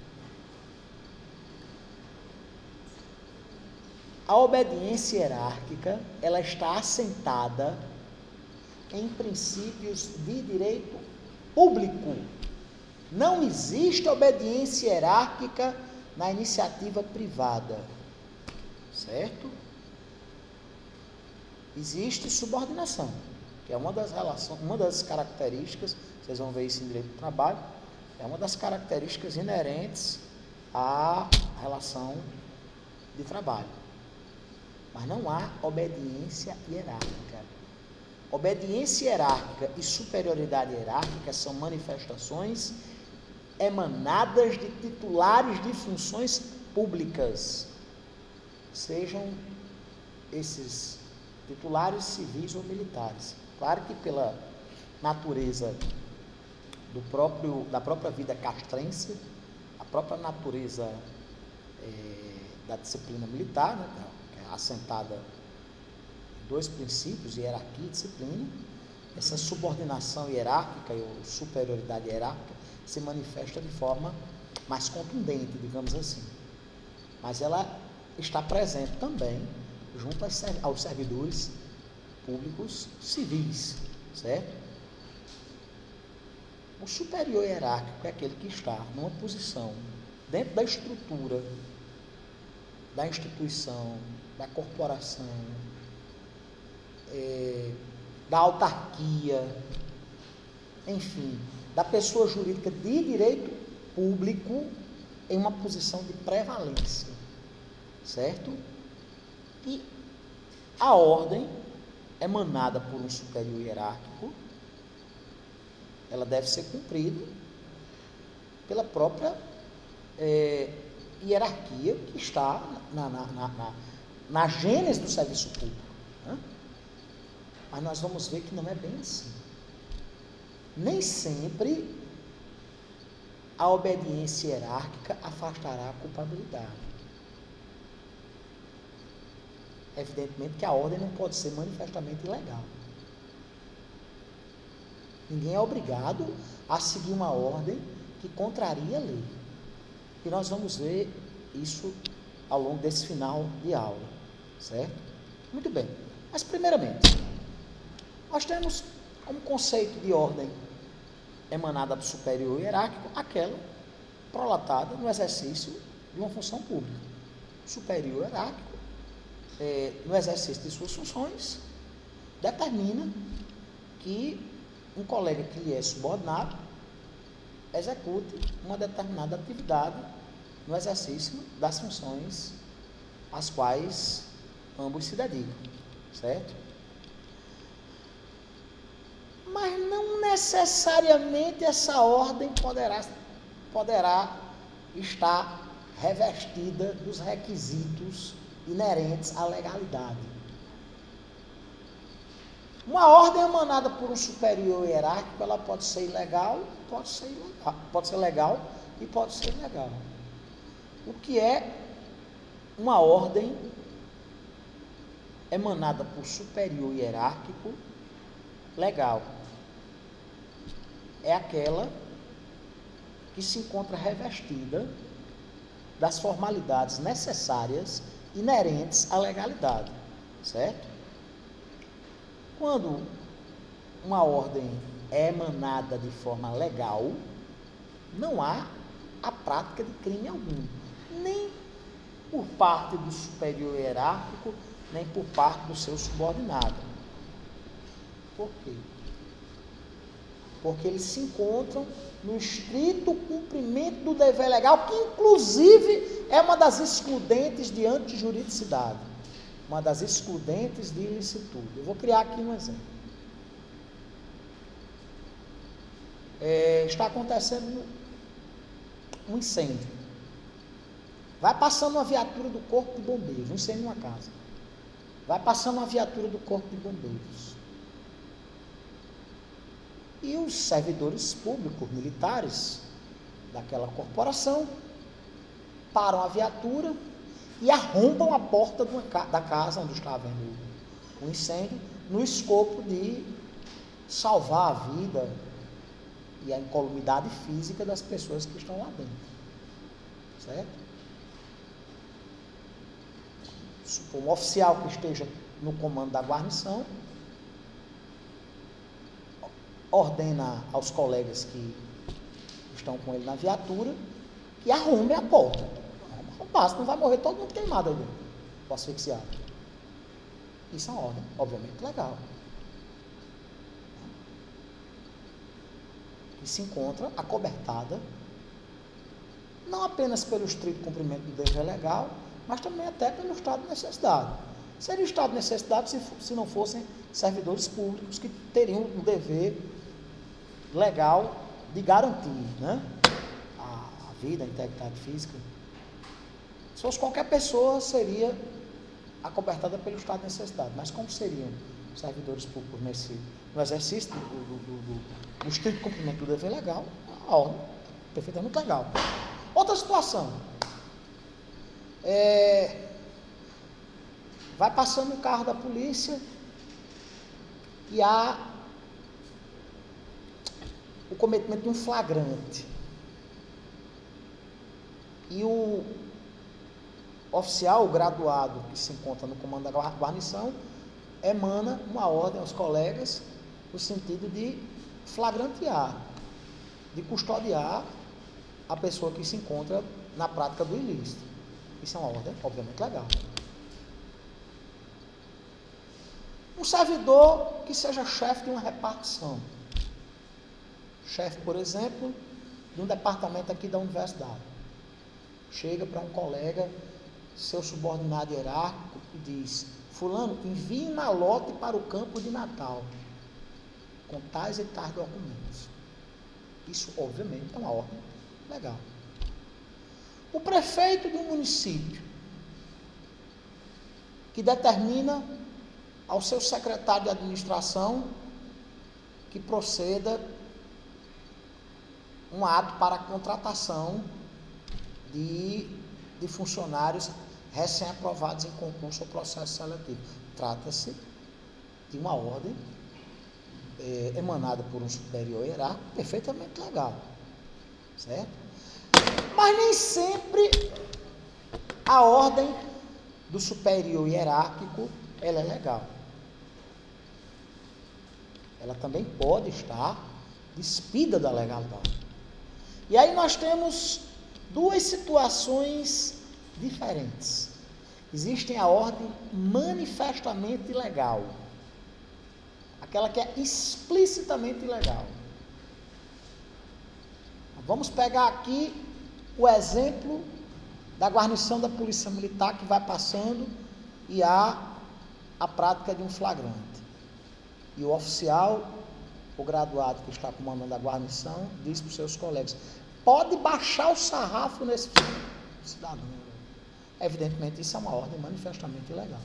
A obediência hierárquica, ela está assentada em princípios de direito público. Não existe obediência hierárquica na iniciativa privada, certo? Existe subordinação, que é uma das características, vocês vão ver isso em direito do trabalho, é uma das características inerentes à relação de trabalho. Mas não há obediência hierárquica. Obediência hierárquica e superioridade hierárquica são manifestações emanadas de titulares de funções públicas, sejam esses titulares civis ou militares. Claro que pela natureza da própria vida castrense, a própria natureza da disciplina militar, né, que é assentada em dois princípios, hierarquia e disciplina, essa subordinação hierárquica ou superioridade hierárquica se manifesta de forma mais contundente, digamos assim. Mas ela está presente também junto aos servidores públicos civis, certo? O superior hierárquico é aquele que está numa posição dentro da estrutura, da instituição, da corporação, da autarquia, enfim, da pessoa jurídica de direito público em uma posição de prevalência, certo? E a ordem emanada por um superior hierárquico, ela deve ser cumprida pela própria hierarquia que está na gênese do serviço público, né? Mas nós vamos ver que não é bem assim. Nem sempre a obediência hierárquica afastará a culpabilidade. Evidentemente que a ordem não pode ser manifestamente ilegal. Ninguém é obrigado a seguir uma ordem que contraria a lei. E nós vamos ver isso ao longo desse final de aula, certo? Muito bem. Mas, primeiramente, nós temos como conceito de ordem emanada do superior hierárquico aquela prolatada no exercício de uma função pública. O superior hierárquico, no exercício de suas funções, determina que um colega que lhe é subordinado execute uma determinada atividade no exercício das funções às quais ambos se dedicam, certo? Mas não necessariamente essa ordem poderá estar revestida dos requisitos inerentes à legalidade. Uma ordem emanada por um superior hierárquico, ela pode ser ilegal, pode ser legal e pode ser ilegal. O que é uma ordem emanada por superior hierárquico legal? É aquela que se encontra revestida das formalidades necessárias inerentes à legalidade, certo? Quando uma ordem é emanada de forma legal, não há a prática de crime algum, nem por parte do superior hierárquico, nem por parte do seu subordinado. Por quê? Porque eles se encontram no estrito cumprimento do dever legal, que inclusive é uma das excludentes de antijuridicidade, uma das excludentes de ilicitude. Eu vou criar aqui um exemplo. Está acontecendo um incêndio. Vai passando uma viatura do corpo de bombeiros, um incêndio em uma casa. vai passando uma viatura do Corpo de Bombeiros. E os servidores públicos, militares, daquela corporação, param a viatura e arrombam a porta da casa onde estava havendo o incêndio, no escopo de salvar a vida e a incolumidade física das pessoas que estão lá dentro. Certo? Um oficial que esteja no comando da guarnição ordena aos colegas que estão com ele na viatura que arrume a porta. Arrumar, senão vai morrer todo mundo queimado aí dentro, ou asfixiado. Isso é uma ordem, obviamente, legal. Que se encontra acobertada não apenas pelo estrito cumprimento do dever legal, mas também até pelo estado de necessidade. Seria o estado de necessidade se não fossem servidores públicos que teriam o dever legal de garantir, né, a vida, a integridade física. Se fosse qualquer pessoa, seria acobertada pelo estado de necessidade. Mas como seriam servidores públicos no exercício do estrito cumprimento do dever legal, a ordem perfeitamente legal. Outra situação. Vai passando o carro da polícia e há o cometimento de um flagrante. E o oficial, o graduado que se encontra no comando da guarnição, emana uma ordem aos colegas no sentido de flagrantear, de custodiar a pessoa que se encontra na prática do ilícito. Isso é uma ordem, obviamente, legal. Um servidor que seja chefe de uma repartição. Chefe, por exemplo, de um departamento aqui da universidade. Chega para um colega, seu subordinado hierárquico, e diz: fulano, envie um malote para o campo de Natal, com tais e tais documentos. Isso, obviamente, é uma ordem legal. O prefeito de um município, que determina ao seu secretário de administração que proceda um ato para a contratação de funcionários recém-aprovados em concurso ou processo seletivo. Trata-se de uma ordem emanada por um superior hierárquico perfeitamente legal, certo? Mas nem sempre a ordem do superior hierárquico ela é legal. Ela também pode estar despida da legalidade. E aí nós temos duas situações diferentes. Existe a ordem manifestamente ilegal, aquela que é explicitamente ilegal. Vamos pegar aqui o exemplo da guarnição da Polícia Militar que vai passando e há a prática de um flagrante. E o oficial, o graduado que está comandando a guarnição, diz para os seus colegas: pode baixar o sarrafo nesse cidadão. Evidentemente, isso é uma ordem manifestamente ilegal.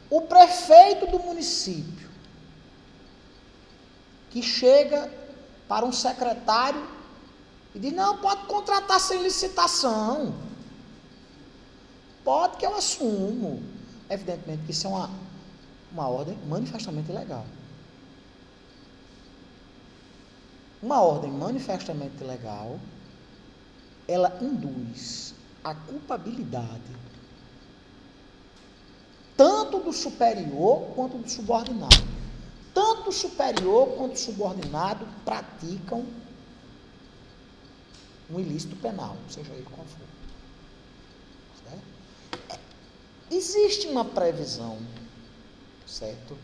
O prefeito do município, que chega para um secretário e diz: não, pode contratar sem licitação. Pode que eu assumo. Evidentemente que isso é uma ordem manifestamente ilegal. Uma ordem manifestamente ilegal, ela induz a culpabilidade tanto do superior quanto do subordinado. Tanto o superior quanto o subordinado praticam um ilícito penal, seja ele qual for. Certo? Existe uma previsão, certo?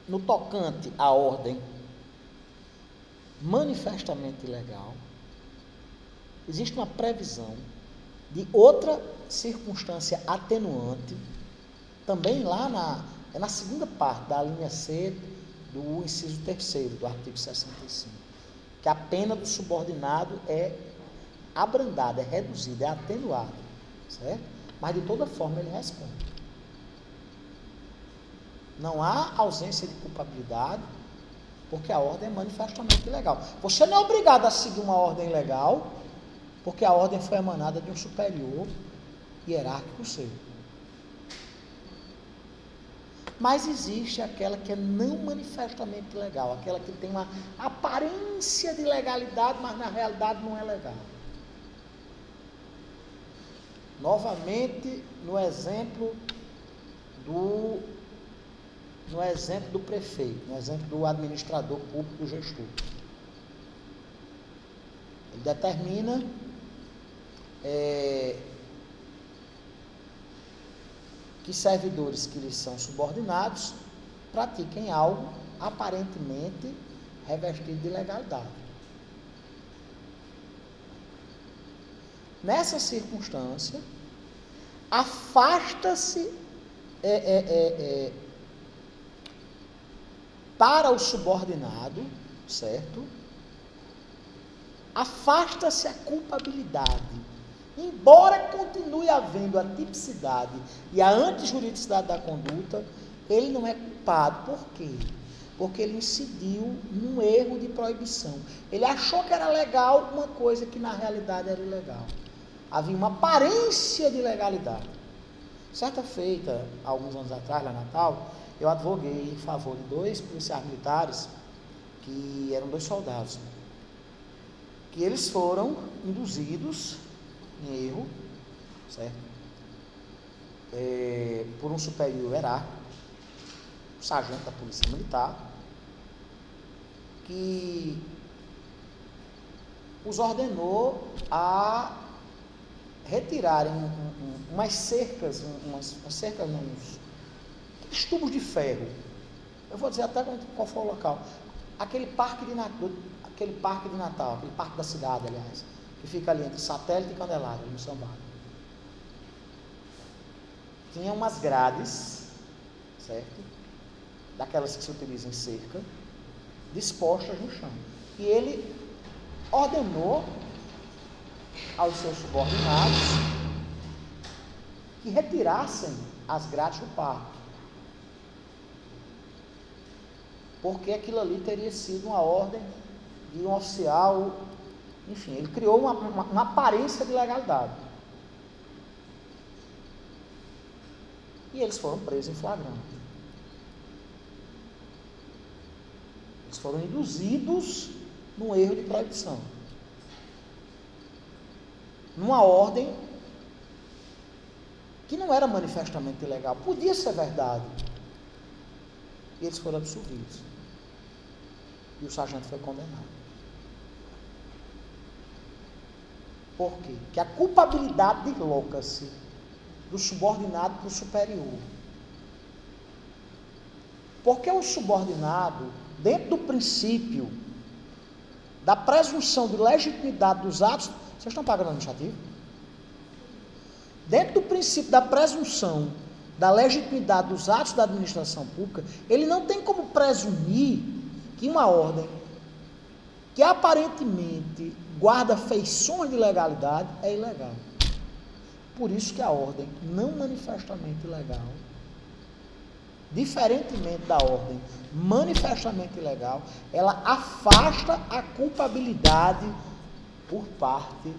No tocante à ordem manifestamente ilegal, existe uma previsão de outra circunstância atenuante, também lá na segunda parte da linha C do inciso 3º do artigo 65, que a pena do subordinado é abrandado, é reduzido, é atenuado, certo? Mas de toda forma ele responde. Não há ausência de culpabilidade, porque a ordem é manifestamente ilegal. Você não é obrigado a seguir uma ordem legal, porque a ordem foi emanada de um superior hierárquico seu. Mas existe aquela que é não manifestamente legal, aquela que tem uma aparência de legalidade, mas na realidade não é legal. Novamente, no exemplo do prefeito, no exemplo do administrador público, do gestor. Ele determina que servidores que lhes são subordinados pratiquem algo aparentemente revestido de legalidade. Nessa circunstância, afasta-se para o subordinado, certo? Afasta-se a culpabilidade. Embora continue havendo a tipicidade e a antijuridicidade da conduta, ele não é culpado. Por quê? Porque ele incidiu num erro de proibição. Ele achou que era legal uma coisa que na realidade era ilegal. Havia uma aparência de legalidade. Certa feita, alguns anos atrás, lá em Natal, eu advoguei em favor de 2 policiais militares, que eram 2 soldados, que eles foram induzidos em erro, certo? Por um superior hierárquico, um sargento da Polícia Militar, que os ordenou a retirarem umas cercas, uns tubos de ferro. Eu vou dizer até qual foi o local. Aquele parque de Natal, aquele parque da cidade, aliás, que fica ali entre Satélite e Candelária, no São Paulo. Tinha umas grades, certo? Daquelas que se utilizam em cerca, dispostas no chão. E ele ordenou aos seus subordinados que retirassem as grades do parque. Porque aquilo ali teria sido uma ordem de um oficial. Enfim, ele criou uma aparência de legalidade. E eles foram presos em flagrante. Eles foram induzidos num erro de proibição. Numa ordem que não era manifestamente ilegal. Podia ser verdade. E eles foram absolvidos. E o sargento foi condenado. Por quê? Porque a culpabilidade desloca-se do subordinado para o superior. Porque o subordinado, dentro do princípio da presunção de legitimidade dos atos, vocês estão pagando administrativo? Dentro do princípio da presunção da legitimidade dos atos da administração pública, ele não tem como presumir que uma ordem que aparentemente guarda feições de legalidade é ilegal. Por isso que a ordem não manifestamente ilegal, diferentemente da ordem manifestamente ilegal, ela afasta a culpabilidade por parte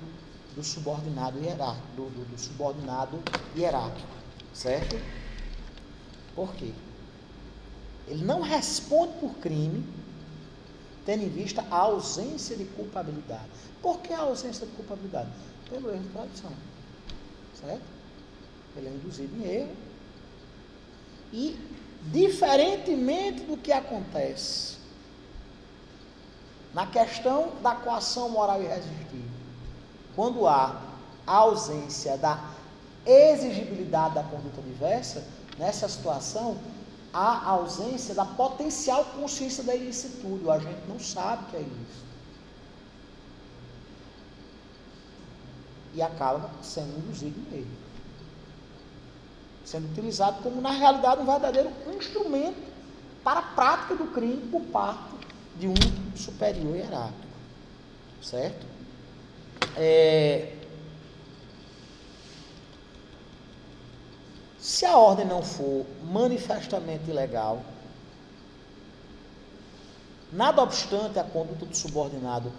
do subordinado hierárquico, do subordinado hierárquico, certo? Por quê? Ele não responde por crime, tendo em vista a ausência de culpabilidade. Por que a ausência de culpabilidade? Pelo erro de proibição, certo? Ele é induzido em erro e, diferentemente do que acontece na questão da coação moral irresistível, quando há a ausência da exigibilidade da conduta diversa, nessa situação, há a ausência da potencial consciência da ilicitude. O agente não sabe que é ilícito. E acaba sendo induzido em erro. Sendo utilizado como, na realidade, um verdadeiro instrumento para a prática do crime por parte de um superior hierárquico. Certo? Se a ordem não for manifestamente ilegal, nada obstante a conduta do subordinado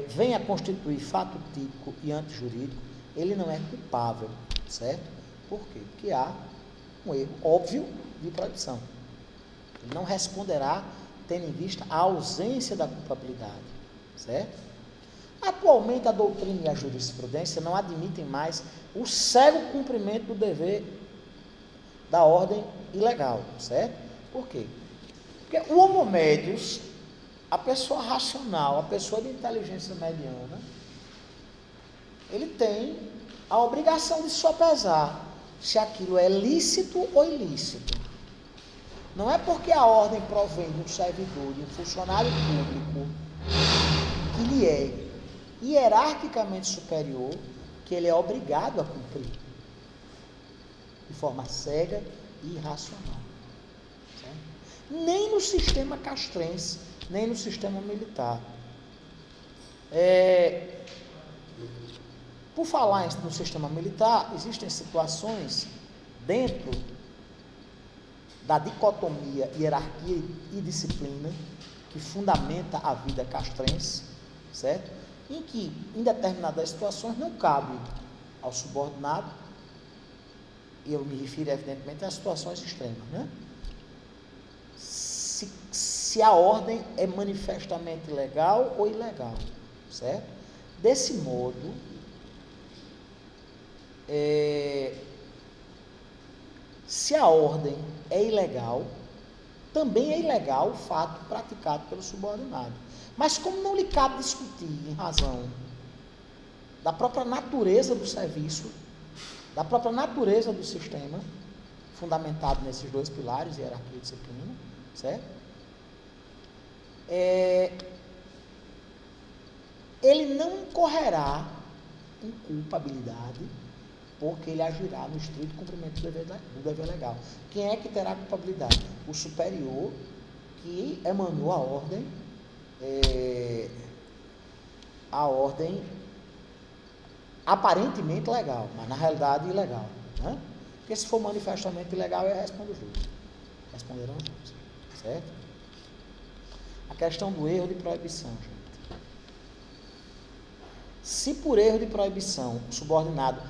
venha a constituir fato típico e antijurídico, ele não é culpável, certo? Por quê? Porque há um erro óbvio de proibição. Ele não responderá tendo em vista a ausência da culpabilidade, certo? Atualmente a doutrina e a jurisprudência não admitem mais o cego cumprimento do dever da ordem ilegal, certo? Por quê? Porque o homo medius, a pessoa racional, a pessoa de inteligência mediana, ele tem a obrigação de sopesar se aquilo é lícito ou ilícito. Não é porque a ordem provém de um servidor, de um funcionário público, que lhe é hierarquicamente superior, que ele é obrigado a cumprir de forma cega e irracional. Certo? Nem no sistema castrense, nem no sistema militar. Por falar no sistema militar, existem situações dentro da dicotomia hierarquia e disciplina que fundamenta a vida castrense, certo? Em que, em determinadas situações, não cabe ao subordinado, e eu me refiro evidentemente às situações extremas, né? Se a ordem é manifestamente legal ou ilegal, certo? Desse modo, se a ordem é ilegal, também é ilegal o fato praticado pelo subordinado. Mas como não lhe cabe discutir em razão da própria natureza do serviço, da própria natureza do sistema, fundamentado nesses dois pilares, hierarquia e disciplina, certo? Ele não incorrerá em culpabilidade, porque ele agirá no estrito cumprimento do dever legal. Quem é que terá culpabilidade? O superior que emanou a ordem aparentemente legal, mas na realidade ilegal, né? Porque se for manifestamente ilegal, ele responde o juiz. Responderão os juízes, certo? A questão do erro de proibição, gente. Se por erro de proibição o subordinado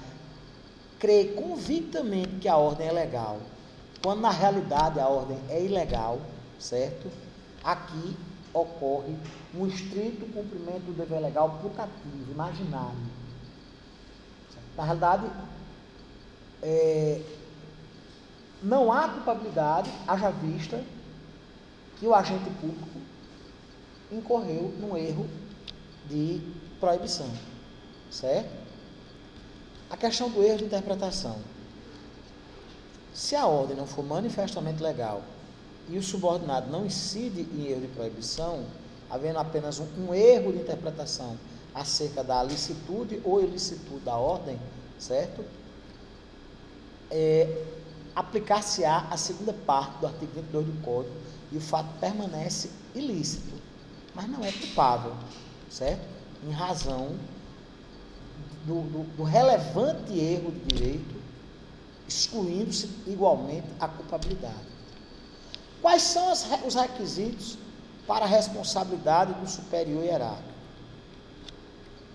crê convictamente que a ordem é legal, quando na realidade a ordem é ilegal, certo? Aqui ocorre um estrito cumprimento do dever legal putativo, imaginário. Certo? Na realidade, não há culpabilidade, haja vista que o agente público incorreu num erro de proibição, certo? A questão do erro de interpretação. Se a ordem não for manifestamente legal e o subordinado não incide em erro de proibição, havendo apenas um erro de interpretação acerca da licitude ou ilicitude da ordem, certo? Aplicar-se-á a segunda parte do artigo 22 do Código e o fato permanece ilícito, mas não é culpável, certo? Em razão do relevante erro de direito, excluindo-se igualmente a culpabilidade. Quais são os requisitos para a responsabilidade do superior hierárquico?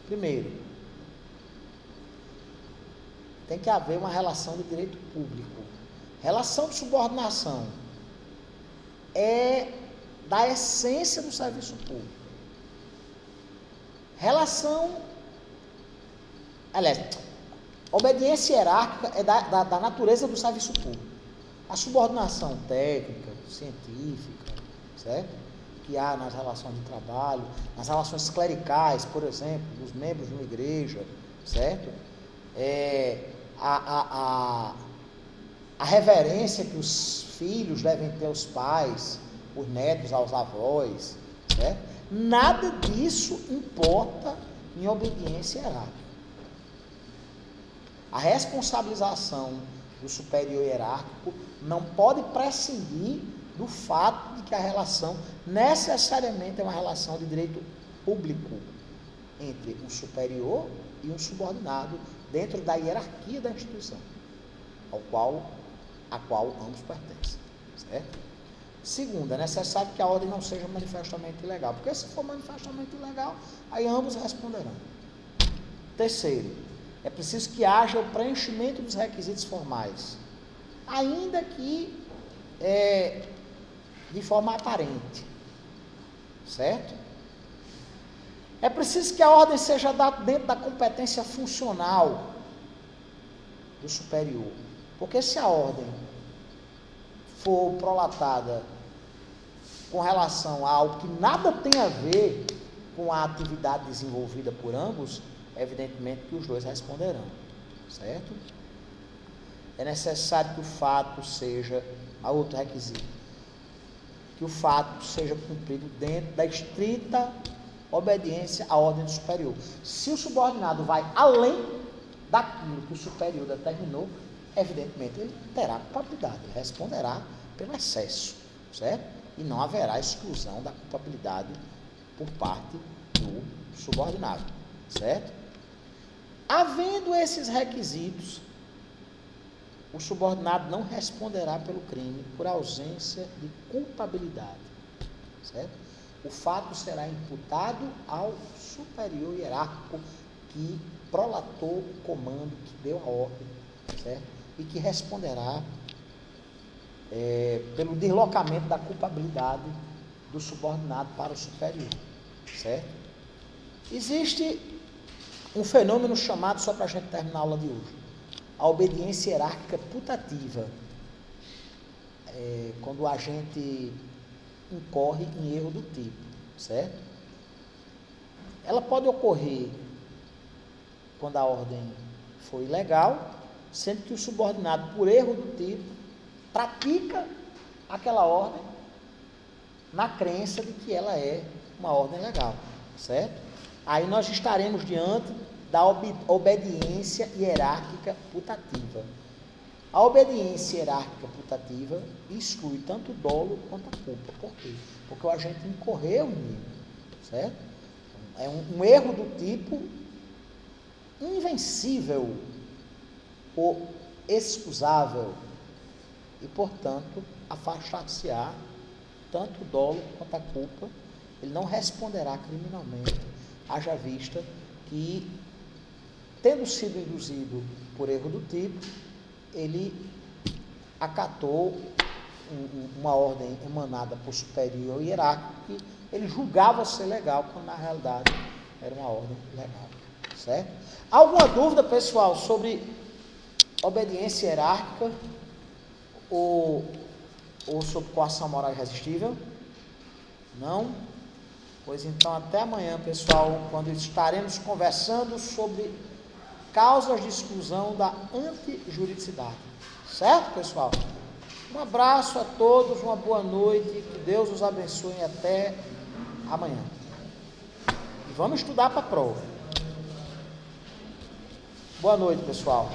Primeiro, tem que haver uma relação de direito público. Relação de subordinação é da essência do serviço público. Obediência hierárquica é da natureza do serviço público. A subordinação técnica, científica, certo? Que há nas relações de trabalho, nas relações clericais, por exemplo, dos membros de uma igreja, certo? A reverência que os filhos devem ter aos pais, os netos aos avós, certo? Nada disso importa em obediência hierárquica. A responsabilização do superior hierárquico não pode prescindir do fato de que a relação necessariamente é uma relação de direito público, entre um superior e um subordinado dentro da hierarquia da instituição, a qual ambos pertencem, certo? Segundo, é necessário que a ordem não seja manifestamente ilegal, porque se for manifestamente ilegal, aí ambos responderão. Terceiro, é preciso que haja o preenchimento dos requisitos formais, ainda que de forma aparente, certo? É preciso que a ordem seja dada dentro da competência funcional do superior, porque se a ordem for prolatada com relação a algo que nada tem a ver com a atividade desenvolvida por ambos, evidentemente que os dois responderão, certo? É necessário que o fato seja, a outro requisito, que o fato seja cumprido dentro da estrita obediência à ordem do superior. Se o subordinado vai além daquilo que o superior determinou, evidentemente ele terá culpabilidade, ele responderá pelo excesso, certo? E não haverá exclusão da culpabilidade por parte do subordinado, certo? Havendo esses requisitos, o subordinado não responderá pelo crime por ausência de culpabilidade, certo? O fato será imputado ao superior hierárquico que prolatou o comando, que deu a ordem, certo? E que responderá pelo deslocamento da culpabilidade do subordinado para o superior, certo? Existe um fenômeno chamado, só para a gente terminar a aula de hoje, a obediência hierárquica putativa, quando o agente incorre em erro do tipo, certo? Ela pode ocorrer quando a ordem for ilegal, sendo que o subordinado, por erro do tipo, pratica aquela ordem na crença de que ela é uma ordem legal, certo? Aí nós estaremos diante da obediência hierárquica putativa. A obediência hierárquica putativa exclui tanto o dolo quanto a culpa. Por quê? Porque o agente incorreu em erro, certo? É um erro do tipo invencível ou excusável e, portanto, afastar-se-á tanto o dolo quanto a culpa. Ele não responderá criminalmente, haja vista que, tendo sido induzido por erro do tipo, ele acatou uma ordem emanada por superior hierárquico que ele julgava ser legal, quando na realidade era uma ordem legal, certo? Alguma dúvida, pessoal, sobre obediência hierárquica ou sobre coação moral irresistível? Não? Pois então, até amanhã, pessoal, quando estaremos conversando sobre causas de exclusão da antijuridicidade. Certo, pessoal? Um abraço a todos, uma boa noite, que Deus os abençoe e até amanhã. E vamos estudar para a prova. Boa noite, pessoal.